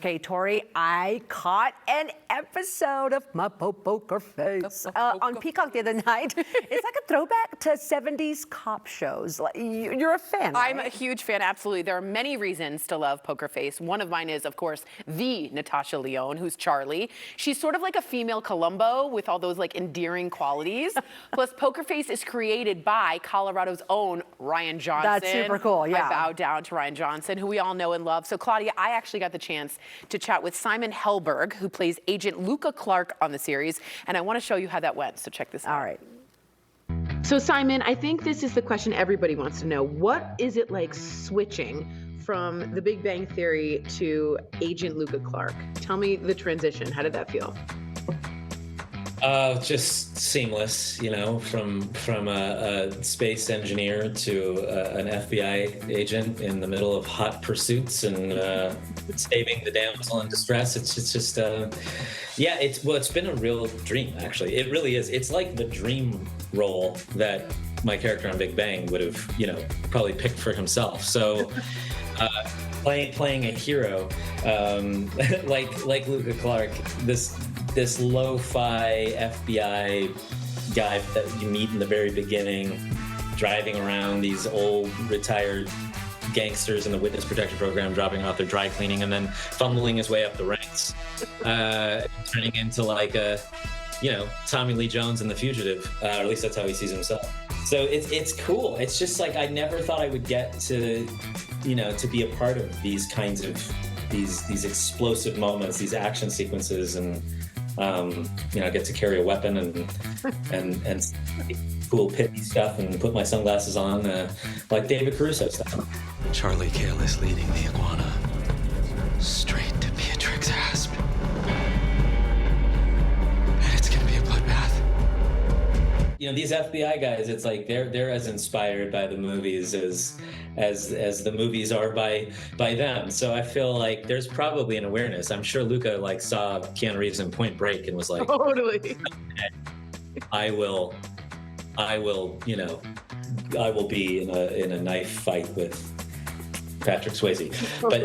Okay, Tory, I caught an episode of My Poker Face on Peacock the other night. It's like a throwback to 70s cop shows. Like, you're a fan, right? I'm a huge fan, absolutely. There are many reasons to love Poker Face. One of mine is, of course, the Natasha Lyonne, who's Charlie. She's sort of like a female Columbo with all those like endearing qualities. Plus, Poker Face is created by Colorado's own Ryan Johnson. That's super cool, yeah. I bow down to Ryan Johnson, who we all know and love. So, Claudia, I actually got the chance to chat with Simon Helberg, who plays Agent Luca Clark on the series, and I want to show you how that went, so check this out. All right. So, Simon, I think this is the question everybody wants to know. What is it like switching from The Big Bang Theory to Agent Luca Clark? Tell me the transition. How did that feel? Just seamless, you know, from a space engineer to an FBI agent in the middle of hot pursuits and saving the damsel in distress. It's just yeah, it's been a real dream, actually. It really is. It's like the dream role that my character on Big Bang would have, you know, probably picked for himself. So playing a hero like Luca Clark, this lo-fi FBI guy that you meet in the very beginning, driving around these old retired gangsters in the witness protection program, dropping off their dry cleaning and then fumbling his way up the ranks, turning into like a, you know, Tommy Lee Jones in The Fugitive, or at least that's how he sees himself. So it's cool. It's just like I never thought I would get to, you know, to be a part of these kinds of these explosive moments, these action sequences, and you know, get to carry a weapon and cool pithy stuff and put my sunglasses on like David Caruso style. Charlie Cale is leading the iguana straight to Beatrix Asp. And it's gonna be a bloodbath. You know, these FBI guys, it's like they're as inspired by the movies as the movies are by them. So I feel like there's probably an awareness. I'm sure Luca like saw Keanu Reeves in Point Break and was like, totally. I will, you know, I will be in a knife fight with Patrick Swayze. But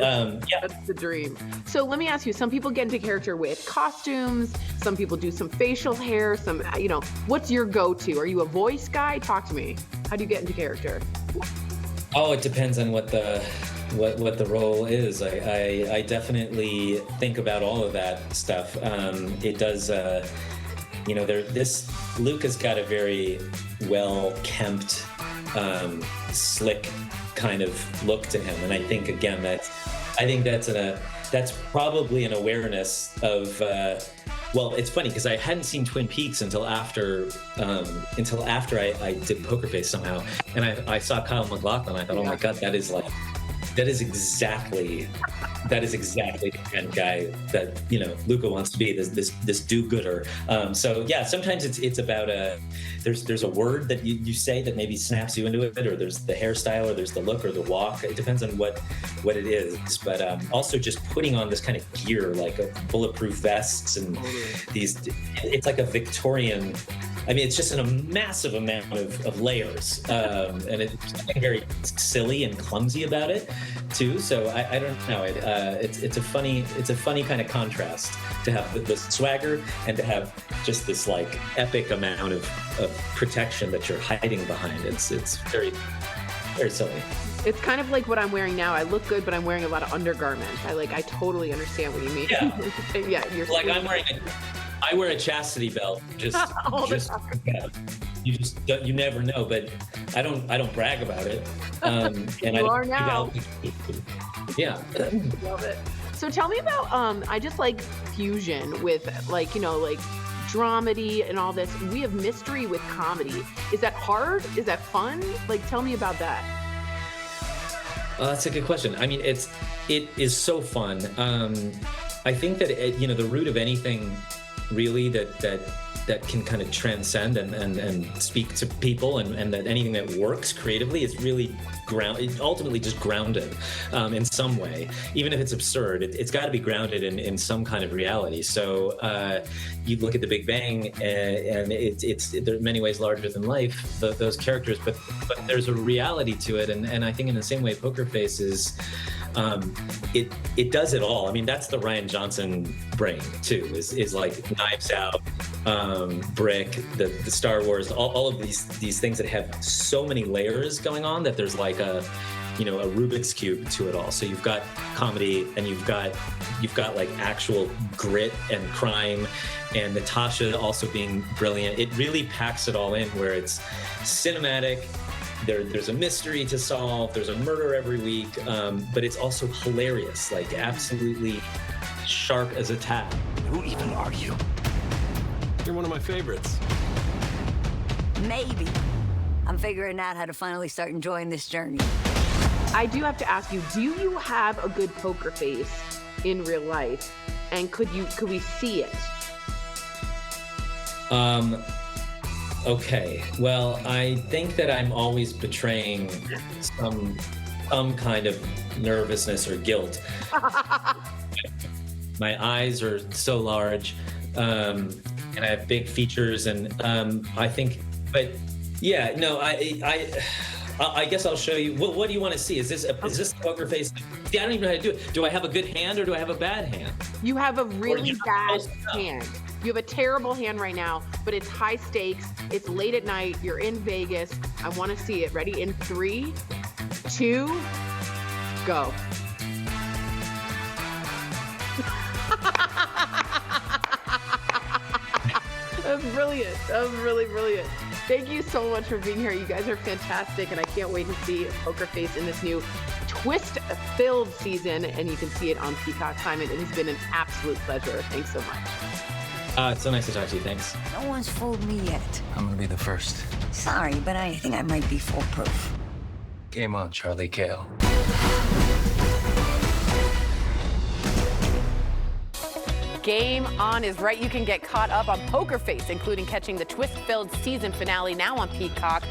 yeah, that's the dream. So let me ask you, some people get into character with costumes, some people do some facial hair, some, you know, what's your go-to? Are you a voice guy? Talk to me. How do you get into character? Oh, it depends on what the role is. I definitely think about all of that stuff. It does, you know, Luca's got a very well-kempt, slick kind of look to him, and I think again that's probably an awareness of. Well, it's funny because I hadn't seen Twin Peaks until after I did Poker Face somehow, and I saw Kyle MacLachlan. I thought, oh my God, that is exactly the kind of guy that, you know, Luca wants to be, this do-gooder. So yeah, sometimes it's about there's a word that you say that maybe snaps you into it, or there's the hairstyle, or there's the look or the walk. It depends on what it is. But also just putting on this kind of gear, like a bulletproof vests and it's like a Victorian. I mean, it's just in a massive amount of layers, and it's something very silly and clumsy about it, too. So I don't know. It's a funny kind of contrast to have the swagger and to have just this like epic amount of protection that you're hiding behind. It's very, very silly. It's kind of like what I'm wearing now. I look good, but I'm wearing a lot of undergarment. I totally understand what you mean. Yeah. Yeah, you're like I wear a chastity belt. Yeah. You never know, but I don't brag about it. And you are now. Yeah. Love it. So tell me about I just like fusion with like, you know, like dramedy and all this. We have mystery with comedy. Is that hard? Is that fun? Like, tell me about that. That's a good question. I mean, it is so fun. I think that you know, the root of anything really that can kind of transcend and speak to people, and that anything that works creatively is really ultimately just grounded in some way. Even if it's absurd, it's got to be grounded in some kind of reality. So you look at The Big Bang, and it's there are many ways larger than life, those characters, but there's a reality to it, and I think in the same way Poker Face is It does it all. I mean, that's the Ryan Johnson brain too. Is like Knives Out, Brick, the Star Wars, all of these things that have so many layers going on that there's like a Rubik's cube to it all. So you've got comedy and you've got like actual grit and crime, and Natasha also being brilliant. It really packs it all in where it's cinematic. There's a mystery to solve. There's a murder every week, but it's also hilarious, like absolutely sharp as a tack. Who even are you? You're one of my favorites. Maybe. I'm figuring out how to finally start enjoying this journey. I do have to ask you, do you have a good poker face in real life? And could we see it? Okay, well, I think that I'm always betraying some kind of nervousness or guilt. My eyes are so large, and I have big features, and I think, but yeah, no, I guess I'll show you. What do you want to see? Is this a poker face? See, I don't even know how to do it. Do I have a good hand or do I have a bad hand? You have a really bad hand. You have a terrible hand right now, but it's high stakes. It's late at night. You're in Vegas. I want to see it. Ready? In 3, 2, go. That's brilliant. That was really brilliant. Thank you so much for being here. You guys are fantastic, and I can't wait to see Poker Face in this new twist-filled season, and you can see it on Peacock. Simon, it has been an absolute pleasure. Thanks so much. It's so nice to talk to you. Thanks. No one's fooled me yet. I'm gonna be the first. Sorry, but I think I might be foolproof. Game on, Charlie Kale. Game On is right. You can get caught up on Poker Face, including catching the twist-filled season finale now on Peacock.